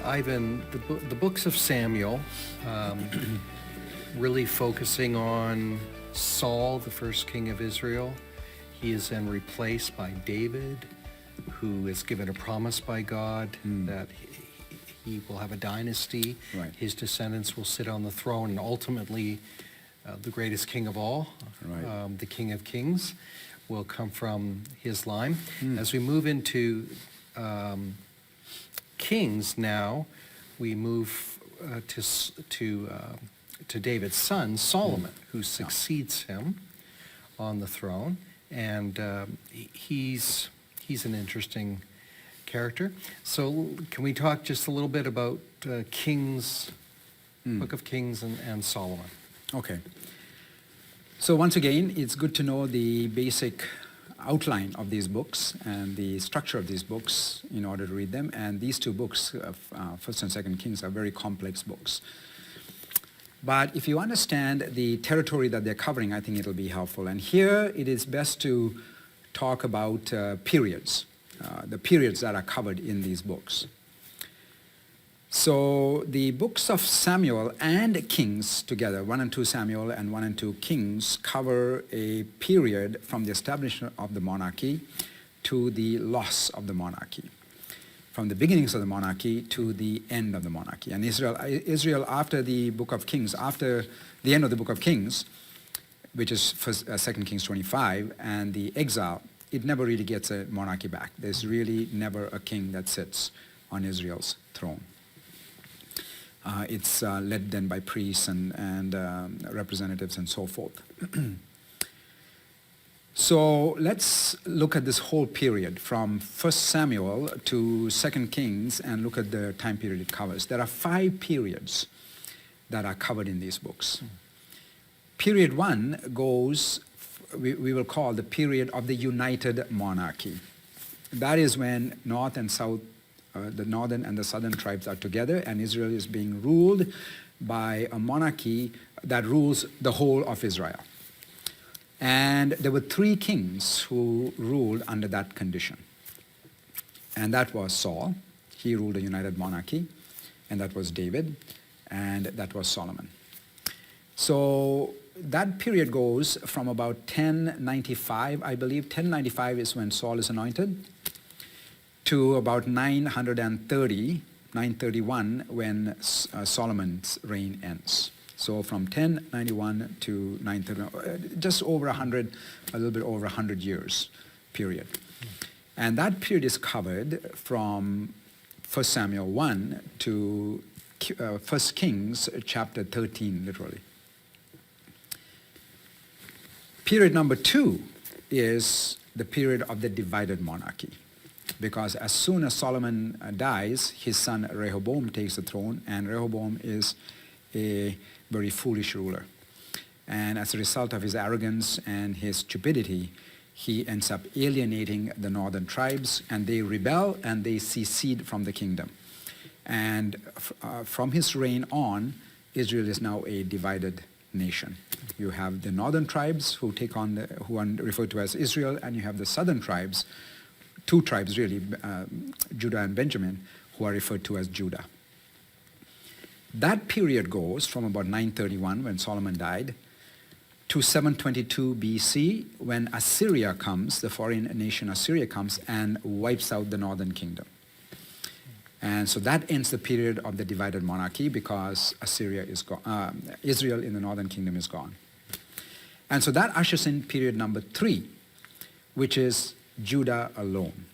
Ivan, the books of Samuel, really focusing on Saul, the first king of Israel. He is then replaced by David, who is given a promise by God that he will have a dynasty. Right. His descendants will sit on the throne, and ultimately the greatest king of all, Right. the King of Kings, will come from his line. As we move into Kings now, we move to David's son, Solomon, who succeeds him on the throne. And he's an interesting character. So can we talk just a little bit about Kings, Book of Kings and Solomon? Okay. So once again, it's good to know the basic outline of these books and the structure of these books in order to read them. And these two books, First and Second Kings, are very complex books. But if you understand the territory that they're covering, I think it'll be helpful. And here it is best to talk about periods, the periods that are covered in these books. So the books of Samuel and Kings together, 1 and 2 Samuel and 1 and 2 Kings, cover a period from the establishment of the monarchy to the loss of the monarchy, from the beginnings of the monarchy to the end of the monarchy. And Israel after the book of Kings, after the end of the book of Kings, which is 2 Kings 25, and the exile, it never really gets a monarchy back. There's really never a king that sits on Israel's throne. It's led then by priests and representatives and so forth. So let's look at this whole period from 1 Samuel to 2 Kings and look at the time period it covers. There are 5 periods that are covered in these books. Period 1 goes, we will call the period of the united monarchy. That is when north and south, the northern and the southern tribes are together, and Israel is being ruled by a monarchy that rules the whole of Israel. And there were 3 kings who ruled under that condition. And that was Saul, he ruled a united monarchy, and that was David, and that was Solomon. So that period goes from about 1095, I believe. 1095 is when Saul is anointed, to about 931 when Solomon's reign ends. So from 1091 to 931, just over 100, a little bit over 100 years period. And that period is covered from 1 Samuel 1 to 1 Kings chapter 13, literally. Period number 2 is the period of the divided monarchy. Because as soon as Solomon dies, his son Rehoboam takes the throne, and Rehoboam is a very foolish ruler. And as a result of his arrogance and his stupidity, he ends up alienating the northern tribes, and they rebel and they secede from the kingdom. And from his reign on, Israel is now a divided nation. You have the northern tribes who take on who are referred to as Israel, and you have the southern tribes, 2 tribes really, Judah and Benjamin, who are referred to as Judah. That period goes from about 931 when Solomon died to 722 BC when Assyria comes, the foreign nation Assyria comes and wipes out the northern kingdom. And so that ends the period of the divided monarchy because Assyria is gone, Israel in the northern kingdom is gone. And so that ushers in period number 3, which is Judah alone,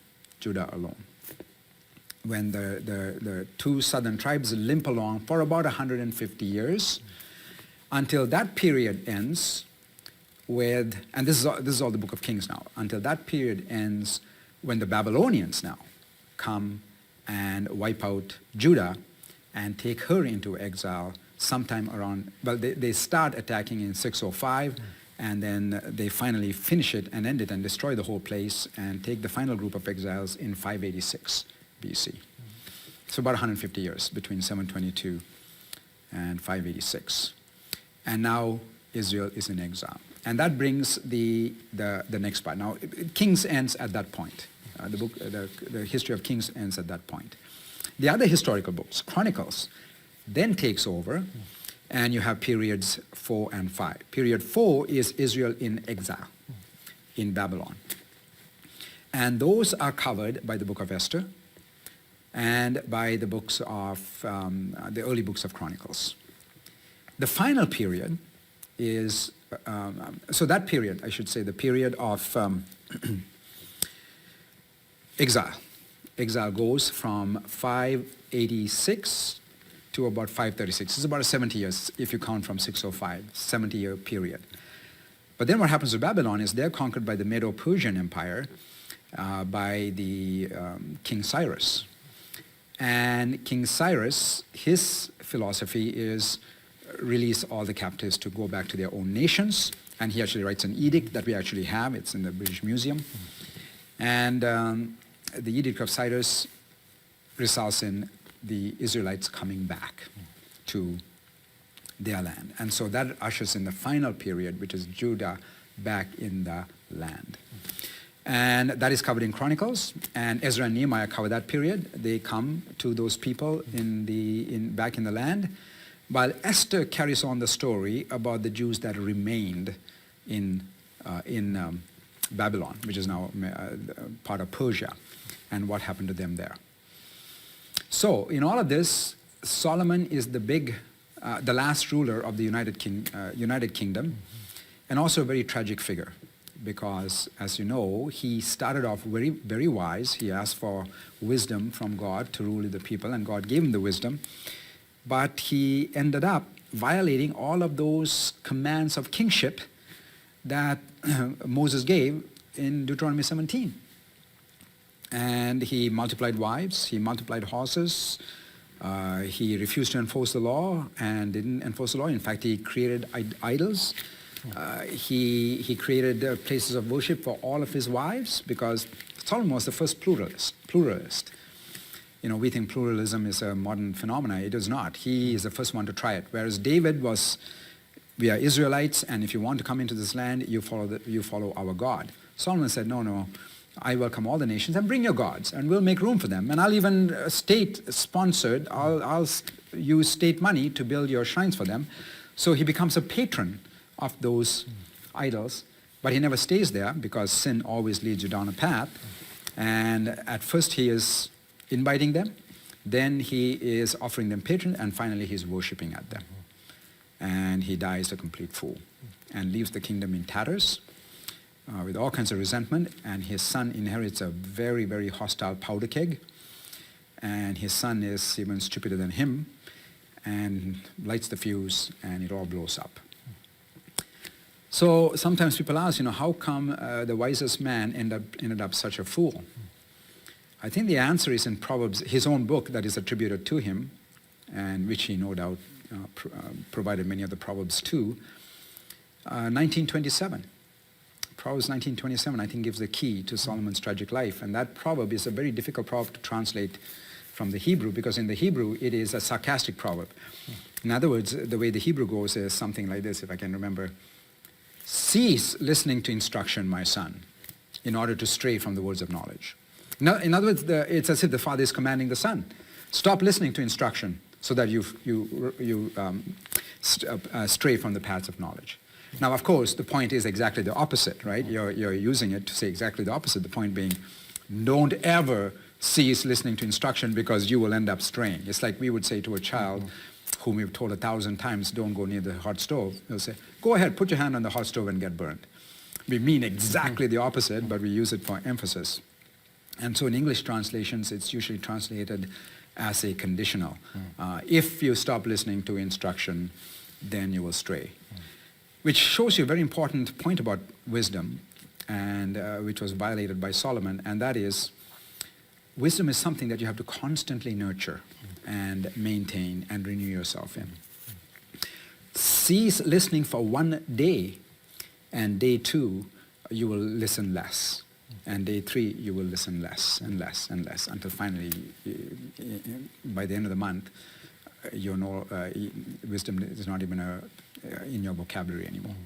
when the 2 southern tribes limp along for about 150 years until that period ends with, and this is all the book of Kings now, until that period ends when the Babylonians now come and wipe out Judah and take her into exile sometime around, well, they start attacking in 605, and then they finally finish it and end it and destroy the whole place and take the final group of exiles in 586 BC. So about 150 years between 722 and 586. And now Israel is in exile. And that brings the next part. Now, Kings ends at that point. The history of Kings ends at that point. The other historical books, Chronicles, then takes over, and you have periods 4 and 5. Period 4 is Israel in exile in Babylon. And those are covered by the book of Esther and by the books of, the early books of Chronicles. The final period is, so that period, I should say, the period of exile. Exile goes from 586 to about 536. It's about 70 years if you count from 605, 70-year period. But then what happens to Babylon is they're conquered by the Medo-Persian Empire, by the King Cyrus. And King Cyrus, his philosophy is release all the captives to go back to their own nations. And he actually writes an edict that we actually have. It's in the British Museum. And the Edict of Cyrus results in the Israelites coming back to their land. And so that ushers in the final period, which is Judah back in the land. And that is covered in Chronicles, and Ezra and Nehemiah cover that period. They come to those people back in the land, while Esther carries on the story about the Jews that remained in Babylon, which is now part of Persia, and what happened to them there. So in all of this, Solomon is the last ruler of the United Kingdom, and also a very tragic figure, because as you know, he started off very, very wise. He asked for wisdom from God to rule the people, and God gave him the wisdom. But he ended up violating all of those commands of kingship that Moses gave in Deuteronomy 17. And he multiplied wives, he multiplied horses, he refused to enforce the law and didn't enforce the law. In fact, he created idols. He created places of worship for all of his wives, because Solomon was the first pluralist. You know, we think pluralism is a modern phenomenon. It is not. He is the first one to try it. Whereas David was, we are Israelites, and if you want to come into this land, you follow our God. Solomon said, no, I welcome all the nations, and bring your gods, and we'll make room for them. And I'll even state-sponsored, I'll use state money to build your shrines for them. So he becomes a patron of those idols, but he never stays there, because sin always leads you down a path. And at first he is inviting them, then he is offering them patronage, and finally he's worshipping at them. And he dies a complete fool and leaves the kingdom in tatters with all kinds of resentment, and his son inherits a very, very hostile powder keg, and his son is even stupider than him and lights the fuse, and it all blows up. So sometimes people ask, how come the wisest man ended up such a fool? I think the answer is in Proverbs, his own book that is attributed to him, and which he no doubt provided many of the Proverbs to, 1927. Proverbs 19:27, I think, gives the key to Solomon's tragic life. And that proverb is a very difficult proverb to translate from the Hebrew, because in the Hebrew it is a sarcastic proverb. In other words, the way the Hebrew goes is something like this, if I can remember. Cease listening to instruction, my son, in order to stray from the words of knowledge. In other words, it's as if the father is commanding the son. Stop listening to instruction so that you stray from the paths of knowledge. Now, of course, the point is exactly the opposite, right? You're using it to say exactly the opposite. The point being, don't ever cease listening to instruction, because you will end up straying. It's like we would say to a child whom we've told 1,000 times, don't go near the hot stove. They'll say, go ahead, put your hand on the hot stove and get burned. We mean exactly the opposite, but we use it for emphasis. And so in English translations, it's usually translated as a conditional. If you stop listening to instruction, then you will stray. Which shows you a very important point about wisdom, and which was violated by Solomon, and that is, wisdom is something that you have to constantly nurture and maintain and renew yourself in. Cease listening for one day, and day 2, you will listen less. And day 3, you will listen less and less and less, until finally, by the end of the month, wisdom is not even in your vocabulary anymore.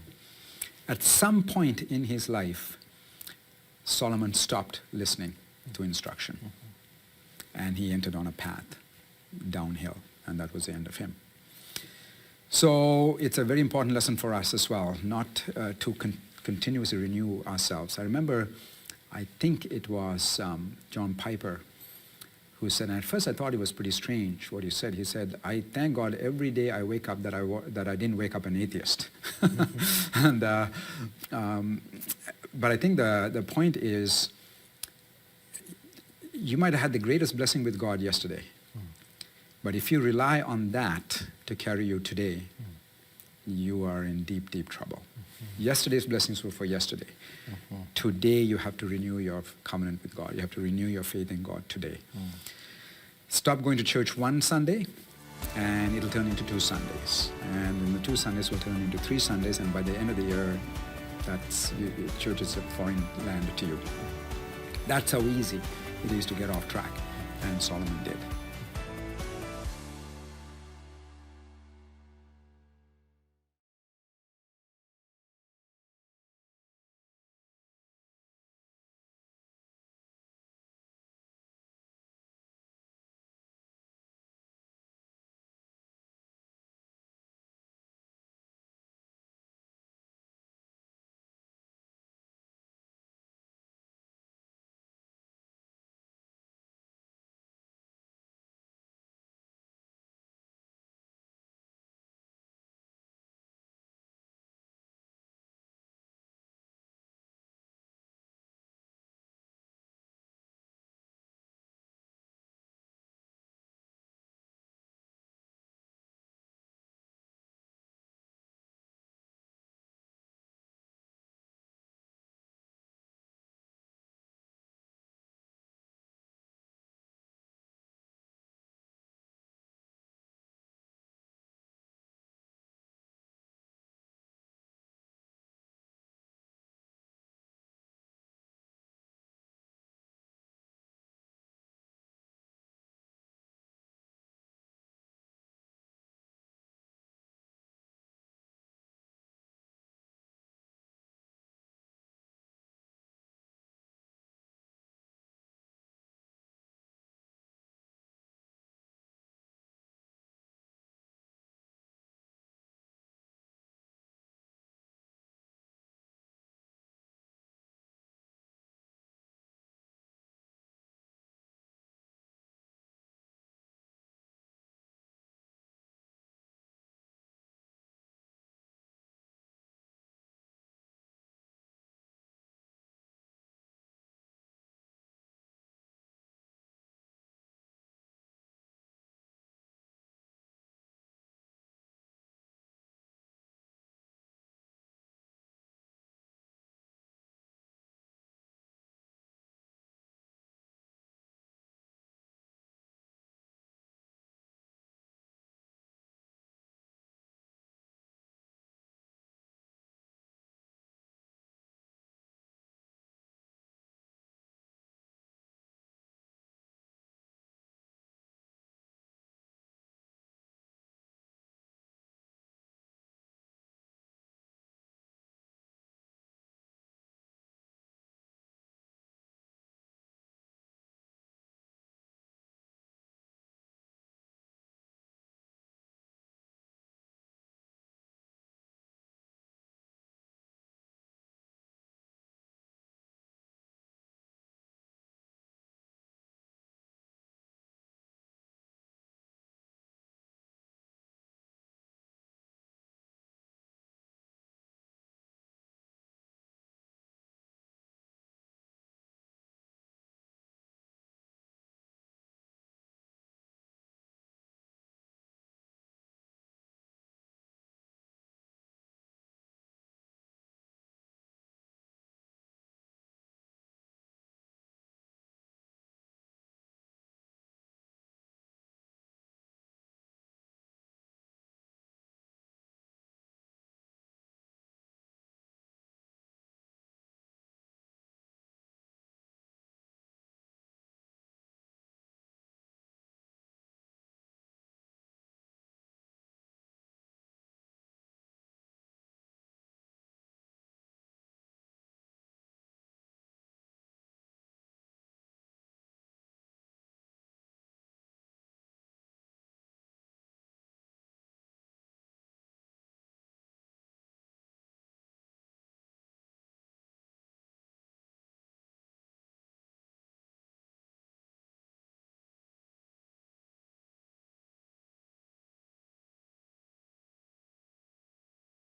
At some point in his life, Solomon stopped listening to instruction, and he entered on a path downhill, and that was the end of him. So it's a very important lesson for us as well, not to continuously renew ourselves. I remember, I think it was John Piper who said, and at first I thought it was pretty strange what he said. He said, I thank God every day I wake up that I didn't wake up an atheist. And, but I think the point is, you might have had the greatest blessing with God yesterday. But if you rely on that to carry you today, you are in deep, deep trouble. Yesterday's blessings were for yesterday. Today you have to renew your covenant with God. You have to renew your faith in God today. Stop going to church one Sunday, and it'll turn into 2 Sundays. And then the 2 Sundays will turn into 3 Sundays, and by the end of the year, church is a foreign land to you. That's how easy it is to get off track, and Solomon did.